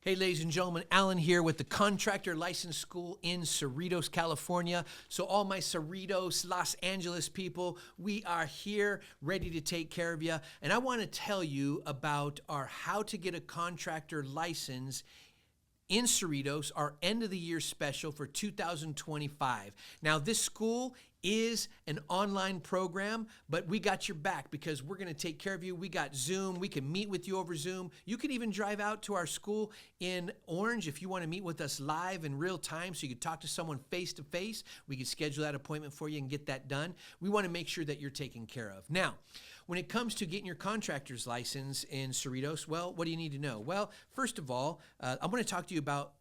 Hey, ladies and gentlemen, Alan here with the Contractor License School in Cerritos, California. So all my Cerritos, Los Angeles people, we are here ready to take care of you. And I want to tell you about our How to Get a Contractor License in Cerritos, our end of the year special for 2025. Now, this school is an online program, but we got your back because we're going to take care of you. We got Zoom. We can meet with you over Zoom. You can even drive out to our school in Orange if you want to meet with us live in real time so you can talk to someone face to face. We can schedule that appointment for you and get that done. We want to make sure that you're taken care of. Now, when it comes to getting your contractor's license in Cerritos, well, what do you need to know? Well, first of all, I'm going to talk to you about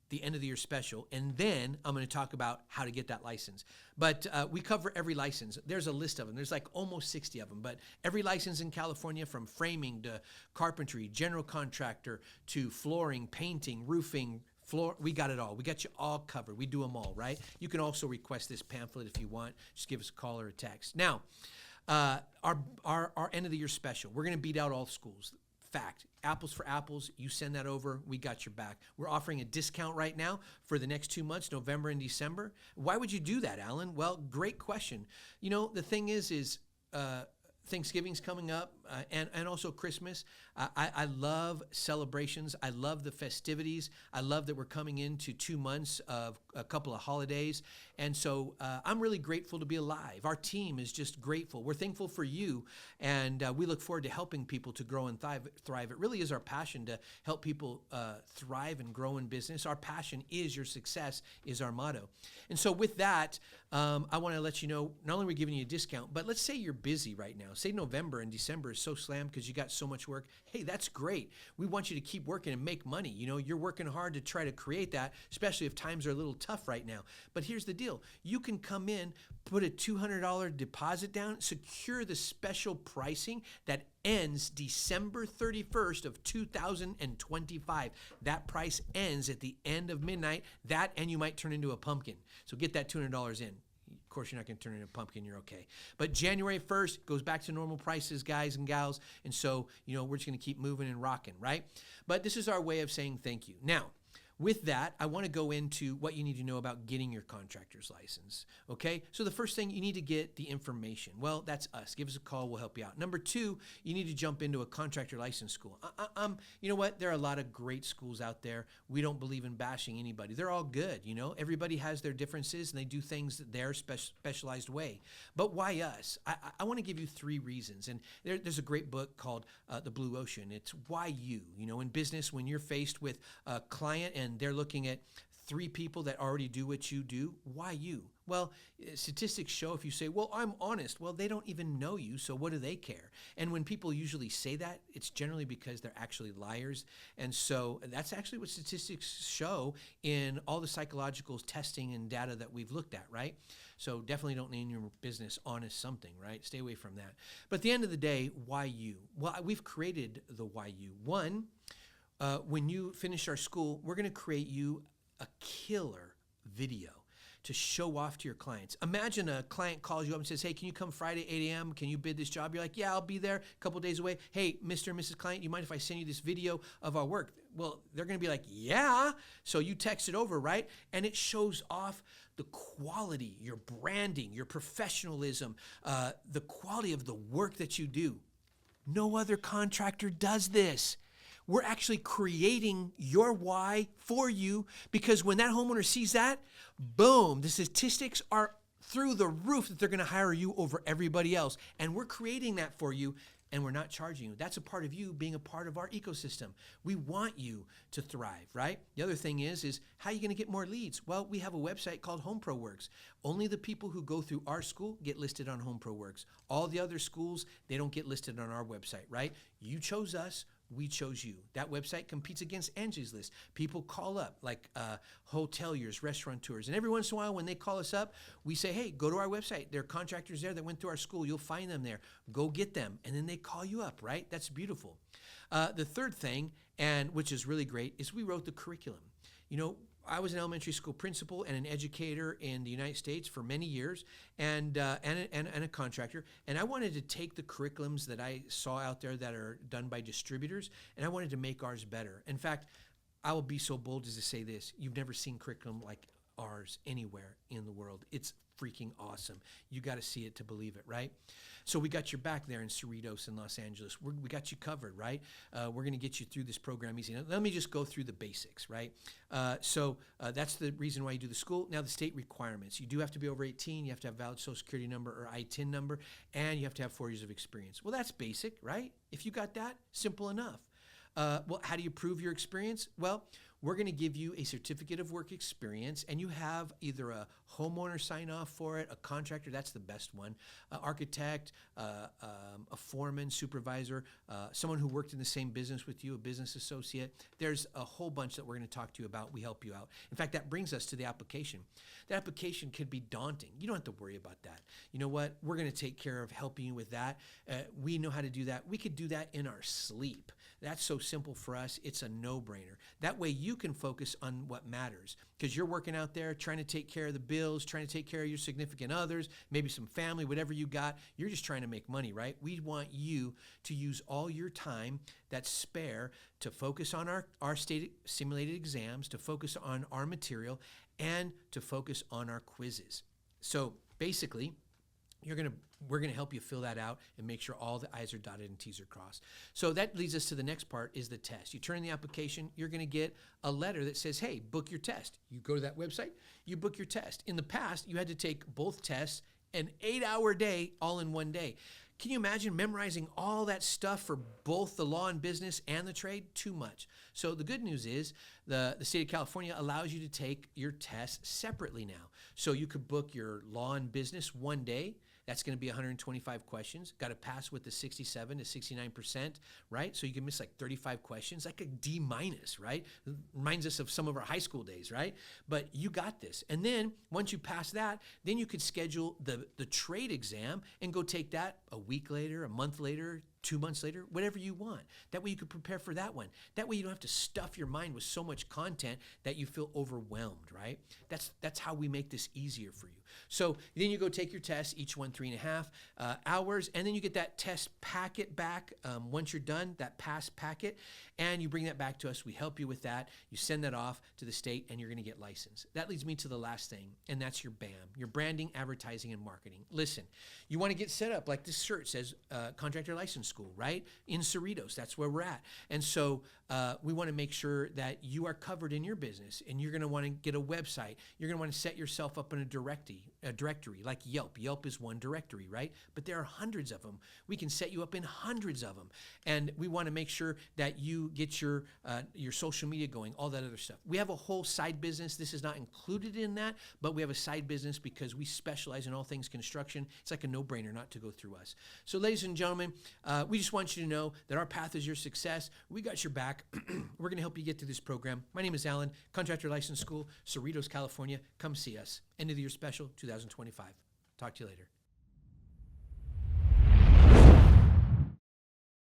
the end of the year special, and then I'm going to talk about how to get that license. But we cover every license. There's a list of them. There's like almost 60 of them, but every license in California, from framing to carpentry, general contractor to flooring, painting, roofing, floor, we got it all. We got you all covered. We do them all, right? You can also request this pamphlet if you want. Just give us a call or a text. Now, our end of the year special, we're going to beat out all schools. Fact, apples for apples, you send that over, we got your back. We're offering a discount right now for the next 2 months, November and December. Why would you do that, Alan? Well, great question. You know, the thing is Thanksgiving's coming up and also Christmas. I love celebrations. I love the festivities. I love that we're coming into 2 months of a couple of holidays. And so I'm really grateful to be alive. Our team is just grateful. We're thankful for you. And we look forward to helping people to grow and thrive. It really is our passion to help people thrive and grow in business. Our passion is your success is our motto. And so with that, I want to let you know, not only are we giving you a discount, but let's say you're busy right now. Say November and December is so slammed because you got so much work. Hey, that's great. We want you to keep working and make money. You know, you're working hard to try to create that, especially if times are a little tough right now. But here's the deal. You can come in, put a $200 deposit down, secure the special pricing that ends December 31st of 2025. That price ends at the end of midnight. That, and you might turn into a pumpkin. So get that $200 in. Of course, you're not going to turn into a pumpkin. You're okay. But January 1st goes back to normal prices, guys and gals. And so, you know, we're just going to keep moving and rocking, right? But this is our way of saying thank you. Now, with that, I want to go into what you need to know about getting your contractor's license, okay? So the first thing, you need to get the information. Well, that's us. Give us a call. We'll help you out. Number two, you need to jump into a contractor license school. You know what? There are a lot of great schools out there. We don't believe in bashing anybody. They're all good, you know? Everybody has their differences, and they do things their specialized way. But why us? I want to give you 3 reasons. And there's a great book called The Blue Ocean. It's why you. You know, in business, when you're faced with a client and they're looking at 3 people that already do what you do, why you? Well, statistics show if you say, well, I'm honest, well, they don't even know you, so what do they care? And when people usually say that, it's generally because they're actually liars. And so that's actually what statistics show in all the psychological testing and data that we've looked at, right? So definitely don't name your business honest something, right? Stay away from that. But at the end of the day, why you? Well, we've created the why you. One, when you finish our school, we're going to create you a killer video to show off to your clients. Imagine a client calls you up and says, hey, can you come Friday, 8 a.m.? Can you bid this job? You're like, yeah, I'll be there a couple days away. Hey, Mr. and Mrs. Client, you mind if I send you this video of our work? Well, they're going to be like, yeah. So you text it over, right? And it shows off the quality, your branding, your professionalism, the quality of the work that you do. No other contractor does this. We're actually creating your why for you, because when that homeowner sees that, boom, the statistics are through the roof that they're going to hire you over everybody else. And we're creating that for you, and we're not charging you. That's a part of you being a part of our ecosystem. We want you to thrive, right? The other thing is how are you going to get more leads? Well, we have a website called HomeProWorks. Only the people who go through our school get listed on HomeProWorks. All the other schools, they don't get listed on our website, right? You chose us. We chose you. That website competes against Angie's List. People call up like hoteliers, restaurateurs, and every once in a while when they call us up, we say, hey, go to our website. There are contractors there that went through our school. You'll find them there. Go get them. And then they call you up, right? That's beautiful. The third thing, and which is really great, is we wrote the curriculum. You know, I was an elementary school principal and an educator in the United States for many years, and a contractor. And I wanted to take the curriculums that I saw out there that are done by distributors, and I wanted to make ours better. In fact, I will be so bold as to say this. You've never seen curriculum like ours anywhere in the world. It's freaking awesome. You got to see it to believe it, right? So we got your back there in Cerritos in Los Angeles. We got you covered, right? We're going to get you through this program easy. Now, let me just go through the basics, right? So that's the reason why you do the school. Now, the state requirements. You do have to be over 18. You have to have valid Social Security number or ITIN number, and you have to have 4 years of experience. Well, that's basic, right? If you got that, simple enough. Well, how do you prove your experience? Well, we're going to give you a certificate of work experience, and you have either a homeowner sign off for it, a contractor, that's the best one, architect, a foreman, supervisor, someone who worked in the same business with you, a business associate. There's a whole bunch that we're going to talk to you about. We help you out. In fact, that brings us to the application. The application could be daunting. You don't have to worry about that. You know what? We're going to take care of helping you with that. We know how to do that. We could do that in our sleep. That's so simple for us. It's a no-brainer. That way you can focus on what matters, because you're working out there trying to take care of the bills, trying to take care of your significant others, maybe some family, whatever you got. You're just trying to make money, right? We want you to use all your time that's spare to focus on our state simulated exams, to focus on our material, and to focus on our quizzes. So basically, we're gonna help you fill that out and make sure all the I's are dotted and T's are crossed. So that leads us to the next part, is the test. You turn in the application, you're gonna get a letter that says, hey, book your test. You go to that website, you book your test. In the past, you had to take both tests an 8-hour day, all in one day. Can you imagine memorizing all that stuff for both the law and business and the trade? Too much. So the good news is the state of California allows you to take your tests separately now. So you could book your law and business one day. That's going to be 125 questions. Got to pass with the 67 to 69%, right? So you can miss like 35 questions, like a D minus, right? Reminds us of some of our high school days, right? But you got this. And then once you pass that, then you could schedule the trade exam and go take that a week later, a month later, 2 months later, whatever you want. That way you could prepare for that one. That way you don't have to stuff your mind with so much content that you feel overwhelmed, right? That's how we make this easier for you. So then you go take your test, each one 3.5 hours, and then you get that test packet back once you're done, that pass packet, and you bring that back to us. We help you with that. You send that off to the state, and you're going to get licensed. That leads me to the last thing, and that's your BAM, your branding, advertising, and marketing. Listen, you want to get set up like this shirt says Contractor License School, right? In Cerritos, that's where we're at. And so we want to make sure that you are covered in your business, and you're going to want to get a website. You're going to want to set yourself up in a directory like Yelp. Yelp is one directory, right? But there are hundreds of them. We can set you up in hundreds of them. And we want to make sure that you get your social media going, all that other stuff. We have a whole side business. This is not included in that, but we have a side business because we specialize in all things construction. It's like a no-brainer not to go through us. So ladies and gentlemen, we just want you to know that our path is your success. We got your back. We're going to help you get through this program. My name is Alan, Contractor License School, Cerritos, California. Come see us. End of the year special, 2025. Talk to you later.